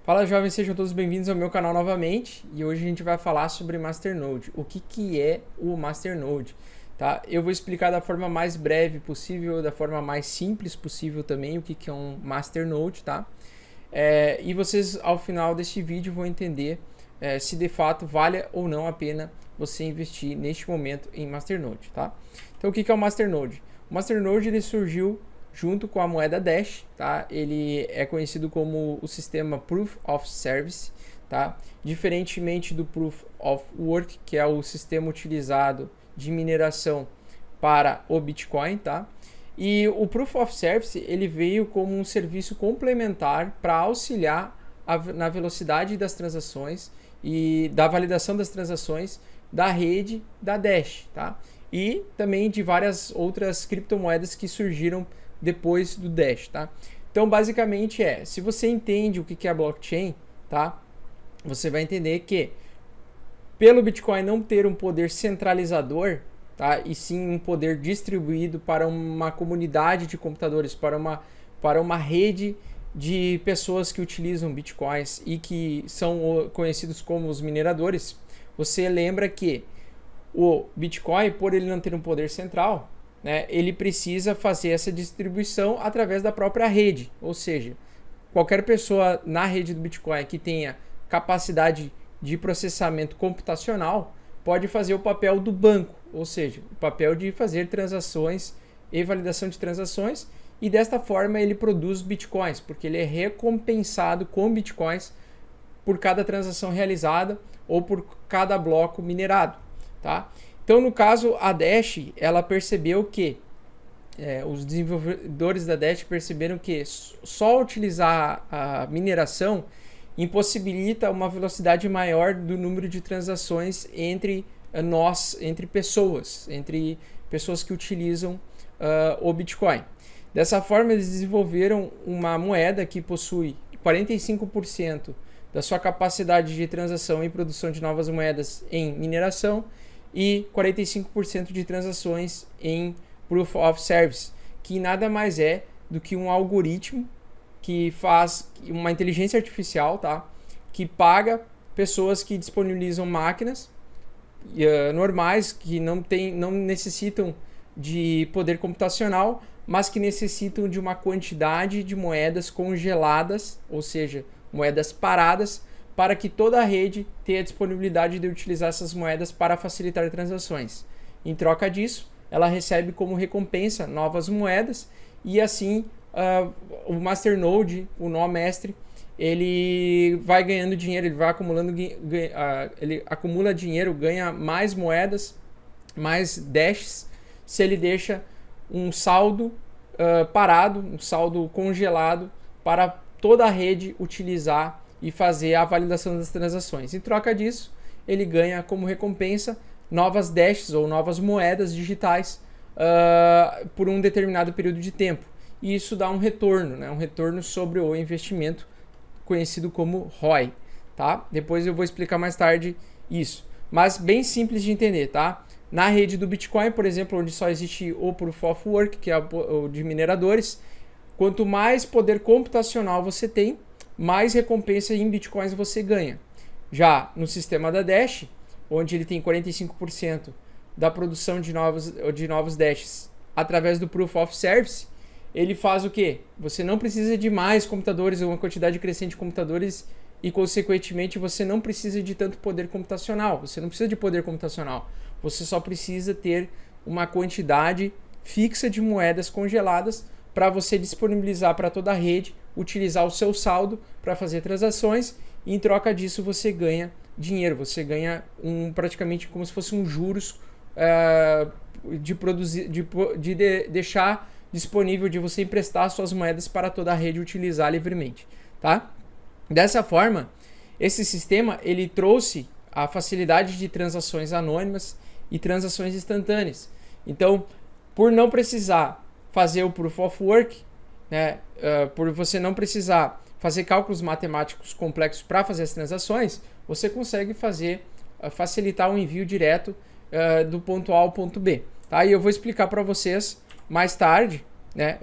Fala jovens, sejam todos bem-vindos ao meu canal novamente e hoje a gente vai falar sobre Masternode. O que é o Masternode? Tá? Eu vou explicar da forma mais breve possível, da forma mais simples possível também o que é um Masternode, tá? E vocês ao final deste vídeo vão entender se de fato vale ou não a pena você investir neste momento em Masternode, tá? Então o que é o Masternode? O Masternode ele surgiu junto com a moeda Dash, tá? Ele é conhecido como o sistema Proof of Service, tá? Diferentemente do Proof of Work, que é o sistema utilizado de mineração para o Bitcoin, tá? E o Proof of Service ele veio como um serviço complementar para auxiliar na velocidade das transações e da validação das transações da rede da Dash, tá? E também de várias outras criptomoedas que surgiram depois do Dash, tá? Então, basicamente se você entende o que é a blockchain, tá? Você vai entender que pelo Bitcoin não ter um poder centralizador, tá? E sim um poder distribuído para uma comunidade de computadores, para uma rede de pessoas que utilizam Bitcoins e que são conhecidos como os mineradores, você lembra que o Bitcoin, por ele não ter um poder central, né, ele precisa fazer essa distribuição através da própria rede, ou seja, qualquer pessoa na rede do Bitcoin que tenha capacidade de processamento computacional pode fazer o papel do banco, ou seja, o papel de fazer transações e validação de transações, e desta forma ele produz Bitcoins, porque ele é recompensado com Bitcoins por cada transação realizada ou por cada bloco minerado, tá? Então, no caso, a Dash, ela percebeu que, os desenvolvedores da Dash perceberam que só utilizar a mineração impossibilita uma velocidade maior do número de transações entre pessoas que utilizam o Bitcoin. Dessa forma, eles desenvolveram uma moeda que possui 45% da sua capacidade de transação e produção de novas moedas em mineração e 45% de transações em Proof of Service, que nada mais é do que um algoritmo que faz uma inteligência artificial, tá? Que paga pessoas que disponibilizam máquinas normais, que não necessitam de poder computacional, mas que necessitam de uma quantidade de moedas congeladas, ou seja, moedas paradas, para que toda a rede tenha a disponibilidade de utilizar essas moedas para facilitar transações. Em troca disso, ela recebe como recompensa novas moedas e assim o Masternode, o nó mestre, ele vai ganhando dinheiro, ele vai acumulando, ele acumula dinheiro, ganha mais moedas, mais dashes, se ele deixa um saldo parado, um saldo congelado para toda a rede utilizar e fazer a validação das transações. Em troca disso, ele ganha como recompensa novas dashes ou novas moedas digitais por um determinado período de tempo. E isso dá um retorno, né? Um retorno sobre o investimento, conhecido como ROI. Tá? Depois eu vou explicar mais tarde isso. Mas bem simples de entender, tá? Na rede do Bitcoin, por exemplo, onde só existe o Proof of Work, que é o de mineradores, quanto mais poder computacional você tem, mais recompensa em Bitcoins você ganha. Já no sistema da Dash, onde ele tem 45% da produção de novos Dashes através do Proof of Service, ele faz o quê? Você não precisa de mais computadores, uma quantidade crescente de computadores, e consequentemente você não precisa de tanto poder computacional. Você não precisa de poder computacional. Você só precisa ter uma quantidade fixa de moedas congeladas para você disponibilizar para toda a rede, utilizar o seu saldo para fazer transações, e em troca disso você ganha dinheiro, você ganha praticamente como se fosse um juros de deixar disponível, de você emprestar suas moedas para toda a rede utilizar livremente, tá? Dessa forma, esse sistema ele trouxe a facilidade de transações anônimas e transações instantâneas. Então, por não precisar fazer o Proof of Work, né, por você não precisar fazer cálculos matemáticos complexos para fazer as transações, você consegue facilitar o envio direto do ponto A ao ponto B. Tá? E eu vou explicar para vocês mais tarde, né?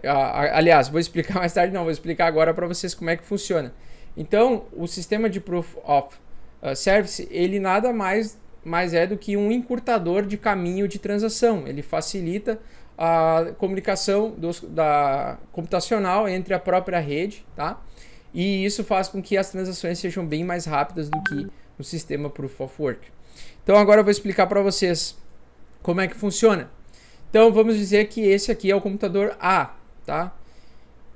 Aliás, vou explicar mais tarde, não, vou explicar agora para vocês como é que funciona. Então, o sistema de Proof of Service, ele nada mais é do que um encurtador de caminho de transação. Ele facilita a comunicação da computacional entre a própria rede, tá? E isso faz com que as transações sejam bem mais rápidas do que no sistema Proof of Work. Então agora eu vou explicar para vocês como é que funciona. Então vamos dizer que esse aqui é o computador A, tá?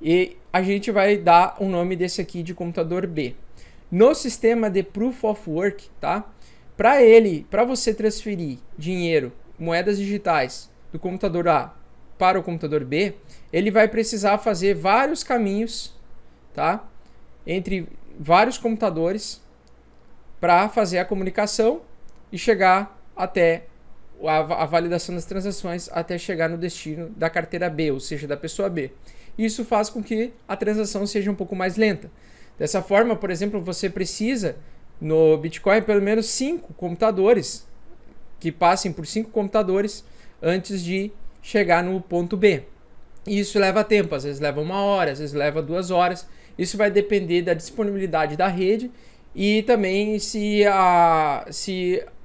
E a gente vai dar o nome desse aqui de computador B. No sistema de Proof of Work, tá? Para você transferir dinheiro, moedas digitais do computador A para o computador B, ele vai precisar fazer vários caminhos, tá? Entre vários computadores para fazer a comunicação e chegar até a validação das transações até chegar no destino da carteira B, ou seja, da pessoa B. Isso faz com que a transação seja um pouco mais lenta. Dessa forma, por exemplo, você precisa no Bitcoin pelo menos 5 computadores que passem por 5 computadores antes de chegar no ponto B. E isso leva tempo, às vezes leva 1 hora, às vezes leva 2 horas. Isso vai depender da disponibilidade da rede e também se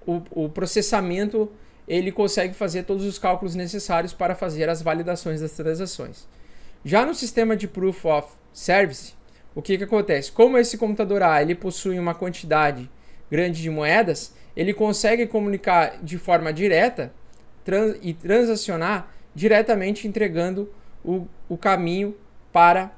o processamento ele consegue fazer todos os cálculos necessários para fazer as validações das transações. Já no sistema de Proof of Service, o que acontece? Como esse computador A ele possui uma quantidade grande de moedas, ele consegue comunicar de forma direta e transacionar diretamente entregando o caminho para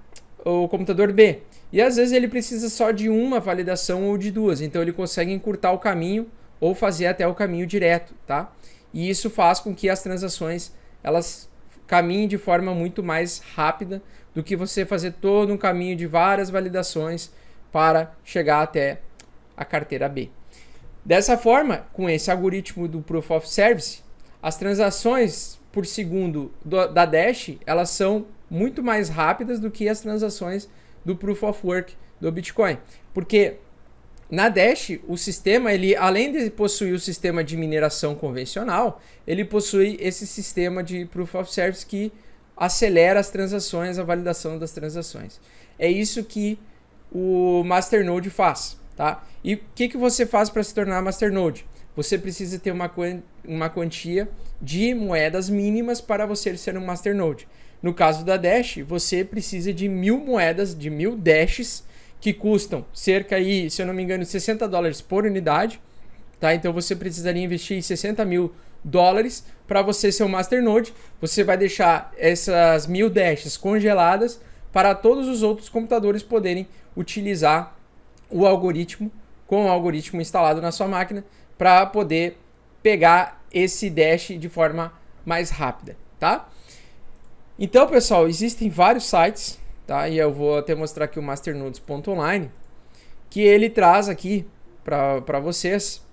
o computador B. E às vezes ele precisa só de uma validação ou de 2, então ele consegue encurtar o caminho ou fazer até o caminho direto, tá? E isso faz com que as transações elas caminhem de forma muito mais rápida do que você fazer todo um caminho de várias validações para chegar até a carteira B. Dessa forma, com esse algoritmo do Proof of Service, as transações por segundo da Dash, elas são muito mais rápidas do que as transações do Proof of Work do Bitcoin. Porque na Dash, o sistema, ele, além de possuir o sistema de mineração convencional, ele possui esse sistema de Proof of Service que acelera as transações, a validação das transações. É isso que o Masternode faz, tá? E o que você faz para se tornar Masternode? Você precisa ter uma quantia de moedas mínimas para você ser um Masternode. No caso da Dash, você precisa de 1000 moedas, de 1000 Dashes, que custam cerca aí, se eu não me engano, $60 por unidade, tá? Então você precisaria investir $60.000 para você ser um Masternode. Você vai deixar essas 1000 Dashes congeladas para todos os outros computadores poderem utilizar o algoritmo, com o algoritmo instalado na sua máquina, para poder pegar esse Dash de forma mais rápida, tá? Então, pessoal, existem vários sites, tá? E eu vou até mostrar aqui o masternodes.online, que ele traz aqui para vocês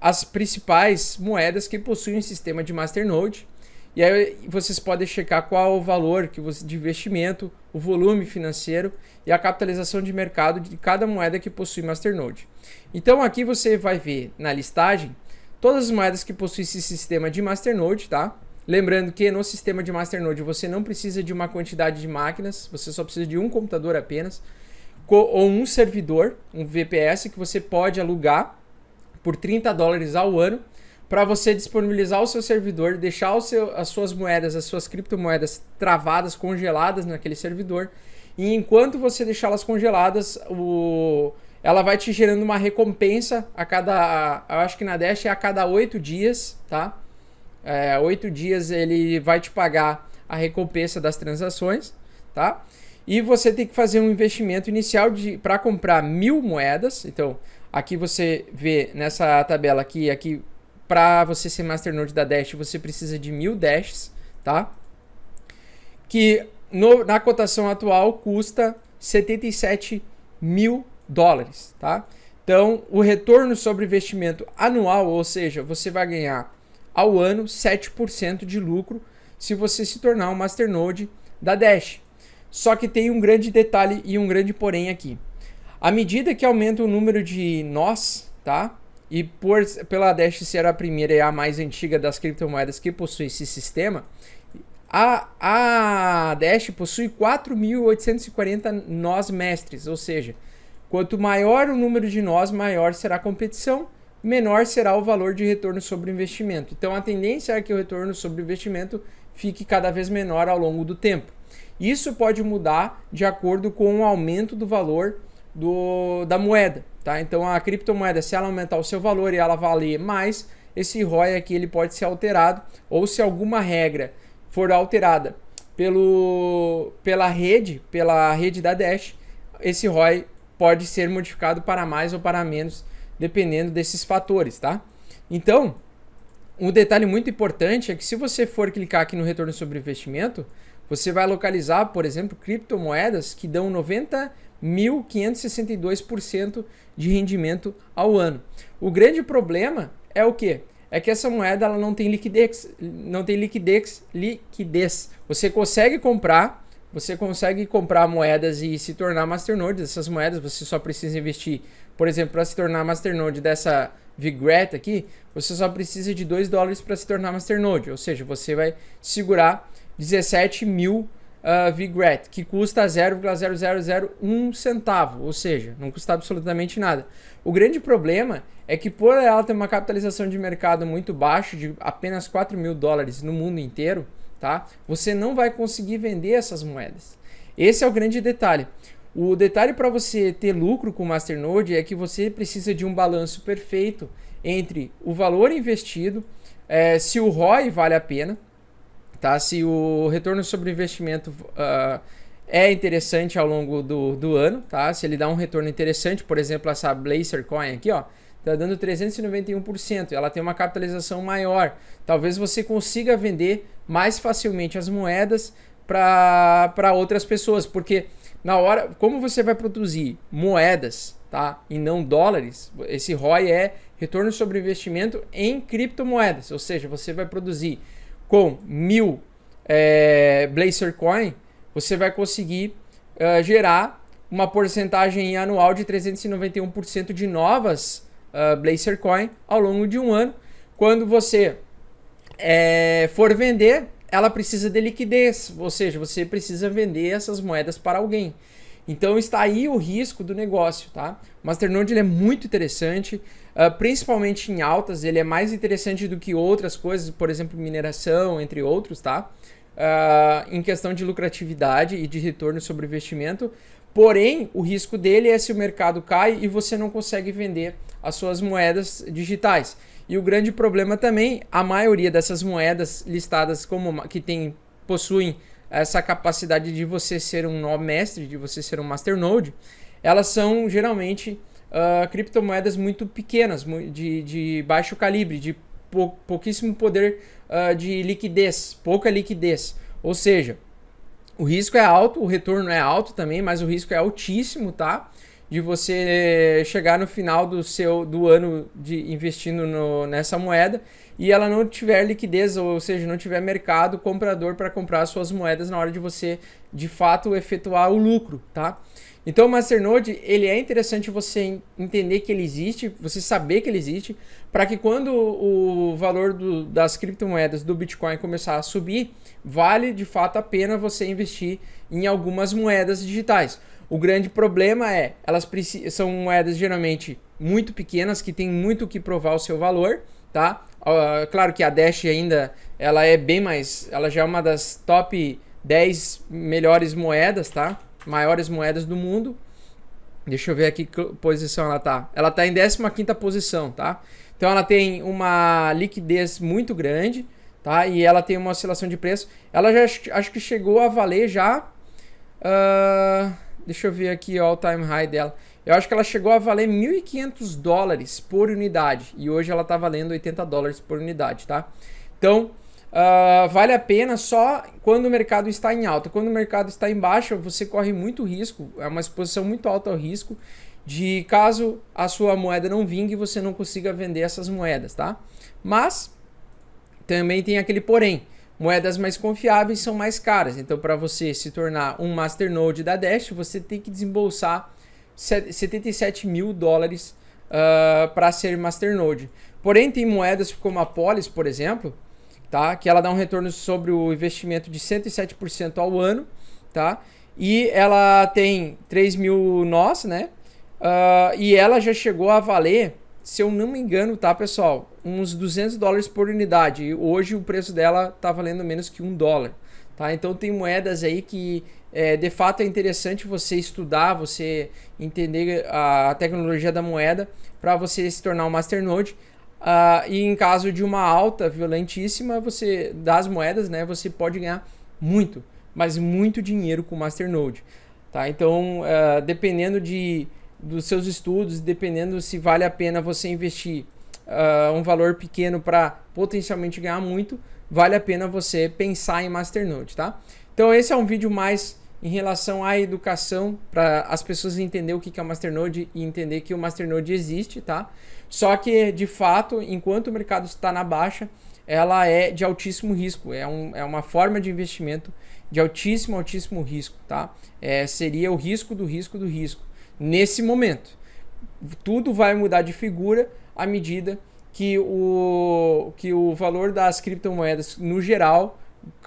as principais moedas que possuem um sistema de Masternode. E aí vocês podem checar qual o valor de investimento, o volume financeiro e a capitalização de mercado de cada moeda que possui Masternode. Então aqui você vai ver na listagem todas as moedas que possuem esse sistema de Masternode, tá? Lembrando que no sistema de Masternode você não precisa de uma quantidade de máquinas, você só precisa de um computador apenas, ou um servidor, um VPS que você pode alugar por $30 ao ano, para você disponibilizar o seu servidor, deixar as suas moedas, as suas criptomoedas travadas, congeladas naquele servidor, e enquanto você deixá-las congeladas, ela vai te gerando uma recompensa eu acho que na Dash é a cada 8 dias, tá? 8 dias ele vai te pagar a recompensa das transações, tá? E você tem que fazer um investimento inicial para comprar 1000 moedas. Então, aqui você vê nessa tabela aqui para você ser Masternode da Dash, você precisa de 1000 Dashes, tá? Que na cotação atual custa $77.000, tá? Então, o retorno sobre investimento anual, ou seja, você vai ganhar ao ano 7% de lucro se você se tornar um Masternode da Dash. Só que tem um grande detalhe e um grande porém aqui. À medida que aumenta o número de nós, tá? E pela Dash ser a primeira e a mais antiga das criptomoedas que possui esse sistema, A Dash possui 4.840 nós mestres, ou seja, quanto maior o número de nós, maior será a competição, menor será o valor de retorno sobre o investimento. Então a tendência é que o retorno sobre o investimento fique cada vez menor ao longo do tempo. Isso pode mudar de acordo com o aumento do valor da moeda, tá? Então a criptomoeda, se ela aumentar o seu valor e ela valer mais, esse ROI aqui ele pode ser alterado, ou se alguma regra for alterada pela rede da Dash, esse ROI pode ser modificado para mais ou para menos, dependendo desses fatores, tá? Então, um detalhe muito importante é que se você for clicar aqui no retorno sobre investimento, você vai localizar, por exemplo, criptomoedas que dão 90.562% de rendimento ao ano. O grande problema é o quê? É que essa moeda ela não tem liquidez. Você consegue comprar moedas e se tornar masternode dessas moedas. Você só precisa investir, por exemplo, para se tornar masternode dessa VGRAT aqui, você só precisa de $2 para se tornar masternode. Ou seja, você vai segurar 17 mil VGRAT, que custa 0,0001 centavo, ou seja, não custa absolutamente nada. O grande problema é que por ela ter uma capitalização de mercado muito baixa, de apenas $4.000 no mundo inteiro, tá? Você não vai conseguir vender essas moedas. Esse é o grande detalhe. O detalhe para você ter lucro com o Masternode é que você precisa de um balanço perfeito entre o valor investido, se o ROI vale a pena, tá? Se o retorno sobre investimento é interessante ao longo do ano, tá? Se ele dá um retorno interessante, por exemplo, essa Blazer Coin aqui, ó, tá dando 391%, ela tem uma capitalização maior. Talvez você consiga vender mais facilmente as moedas para outras pessoas, porque na hora, como você vai produzir moedas, tá, e não dólares, esse ROI é retorno sobre investimento em criptomoedas, ou seja, você vai produzir com 1.000 Blazer Coin, você vai conseguir gerar uma porcentagem anual de 391% de novas Blazer Coin ao longo de um ano. Quando você for vender, ela precisa de liquidez, ou seja, você precisa vender essas moedas para alguém. Então está aí o risco do negócio, tá? O Masternode ele é muito interessante, principalmente em altas, ele é mais interessante do que outras coisas, por exemplo, mineração, entre outros, tá? Em questão de lucratividade e de retorno sobre investimento. Porém, o risco dele é se o mercado cai e você não consegue vender as suas moedas digitais. E o grande problema também, a maioria dessas moedas listadas como que possuem essa capacidade de você ser um nó mestre, de você ser um masternode, elas são geralmente criptomoedas muito pequenas, de baixo calibre, de pouquíssimo poder de liquidez, pouca liquidez. Ou seja, o risco é alto, o retorno é alto também, mas o risco é altíssimo, tá? De você chegar no final do ano investindo nessa moeda e ela não tiver liquidez, ou seja, não tiver mercado comprador para comprar suas moedas na hora de você, de fato, efetuar o lucro, tá? Então o Masternode, ele é interessante você entender que ele existe, você saber que ele existe, para que quando o valor das criptomoedas do Bitcoin começar a subir, vale de fato a pena você investir em algumas moedas digitais. O grande problema é, são moedas geralmente muito pequenas, que tem muito que provar o seu valor, tá? Claro que a Dash ainda, ela é bem mais, ela já é uma das top 10 melhores moedas, tá? Maiores moedas do mundo. Deixa eu ver aqui que posição ela tá. Ela tá em 15ª posição, tá? Então ela tem uma liquidez muito grande, tá? E ela tem uma oscilação de preço. Ela já acho que chegou a valer já... deixa eu ver aqui o all-time high dela. Eu acho que ela chegou a valer $1.500 por unidade. E hoje ela tá valendo $80 por unidade, tá? Então, vale a pena só quando o mercado está em alta. Quando o mercado está em baixa, você corre muito risco. É uma exposição muito alta ao risco de, caso a sua moeda não vingue, você não consiga vender essas moedas, tá? Mas, também tem aquele porém. Moedas mais confiáveis são mais caras. Então, para você se tornar um masternode da Dash, você tem que desembolsar $77 mil para ser masternode. Porém, tem moedas como a Polis, por exemplo, tá? Que ela dá um retorno sobre o investimento de 107% ao ano, tá? E ela tem 3 mil nós, né? E ela já chegou a valer, se eu não me engano, tá, pessoal, uns $200 por unidade. E hoje o preço dela tá valendo menos que $1, tá? Então tem moedas aí que de fato é interessante você estudar, você entender a tecnologia da moeda para você se tornar um masternode. E em caso de uma alta violentíssima das moedas, né, você pode ganhar muito, mas muito dinheiro com o masternode, tá? Então, dependendo dos seus estudos, dependendo se vale a pena você investir um valor pequeno para potencialmente ganhar muito, vale a pena você pensar em masternode, tá? Então esse é um vídeo mais em relação à educação, para as pessoas entenderem o que é o masternode e entender que o masternode existe, tá? Só que, de fato, enquanto o mercado está na baixa, ela é de altíssimo risco, é uma forma de investimento de altíssimo risco, tá? Seria o risco do risco do risco. Nesse momento, tudo vai mudar de figura à medida que o valor das criptomoedas, no geral,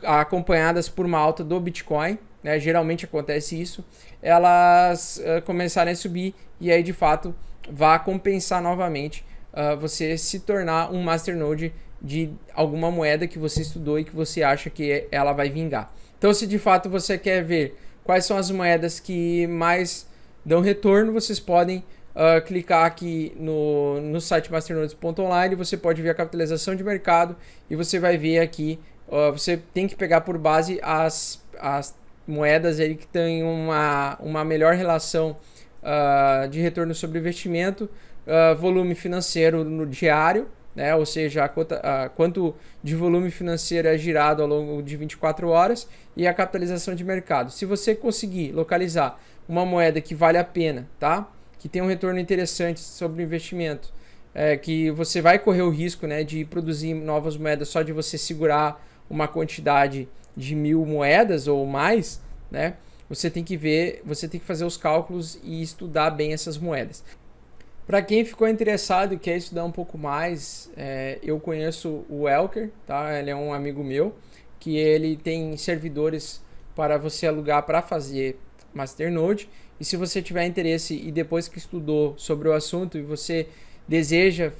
acompanhadas por uma alta do Bitcoin, né, geralmente acontece isso, elas começarem a subir e aí de fato vai compensar novamente você se tornar um masternode de alguma moeda que você estudou e que você acha que ela vai vingar. Então, se de fato você quer ver quais são as moedas que mais dão retorno, vocês podem clicar aqui no site masternodes.online, você pode ver a capitalização de mercado e você vai ver aqui, você tem que pegar por base as moedas aí que têm uma melhor relação de retorno sobre investimento, volume financeiro no diário, né? Ou seja, quanto de volume financeiro é girado ao longo de 24 horas e a capitalização de mercado. Se você conseguir localizar uma moeda que vale a pena, tá? Que tem um retorno interessante sobre o investimento, que você vai correr o risco, né, de produzir novas moedas só de você segurar uma quantidade de 1000 moedas ou mais, né? Você tem que fazer os cálculos e estudar bem essas moedas. Para quem ficou interessado e quer estudar um pouco mais, eu conheço o Welker, tá? Ele é um amigo meu, que ele tem servidores para você alugar para fazer masternode. E se você tiver interesse e depois que estudou sobre o assunto e você deseja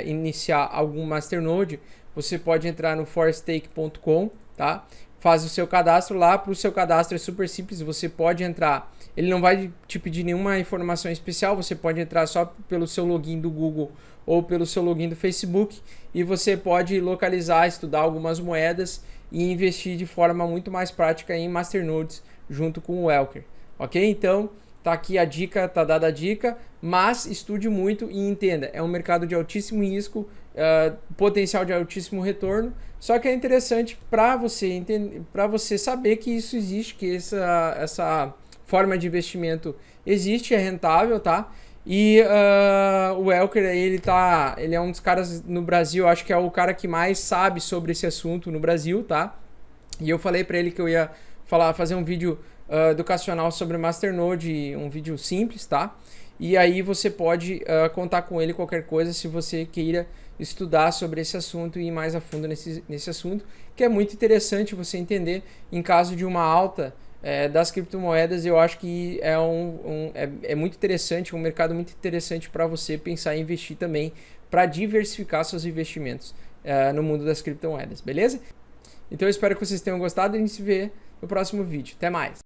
iniciar algum masternode, você pode entrar no forestake.com, tá? Faz o seu cadastro lá. Para o seu cadastro é super simples, você pode entrar, ele não vai te pedir nenhuma informação especial, você pode entrar só pelo seu login do Google ou pelo seu login do Facebook e você pode localizar, estudar algumas moedas e investir de forma muito mais prática em masternodes junto com o Welker, ok? Então tá aqui a dica, tá dada a dica, mas estude muito e entenda, é um mercado de altíssimo risco, potencial de altíssimo retorno, só que é interessante para você entender, para você saber que isso existe, que essa forma de investimento existe, é rentável, tá? E o Welker, ele é um dos caras no Brasil, acho que é o cara que mais sabe sobre esse assunto no Brasil, tá? E eu falei para ele que eu ia fazer um vídeo educacional sobre masternode, um vídeo simples, tá? E aí você pode contar com ele qualquer coisa se você queira estudar sobre esse assunto e ir mais a fundo nesse assunto, que é muito interessante você entender em caso de uma alta das criptomoedas. Eu acho que é muito interessante, um mercado muito interessante para você pensar em investir também, para diversificar seus investimentos no mundo das criptomoedas, beleza? Então eu espero que vocês tenham gostado e a gente se vê no próximo vídeo. Até mais!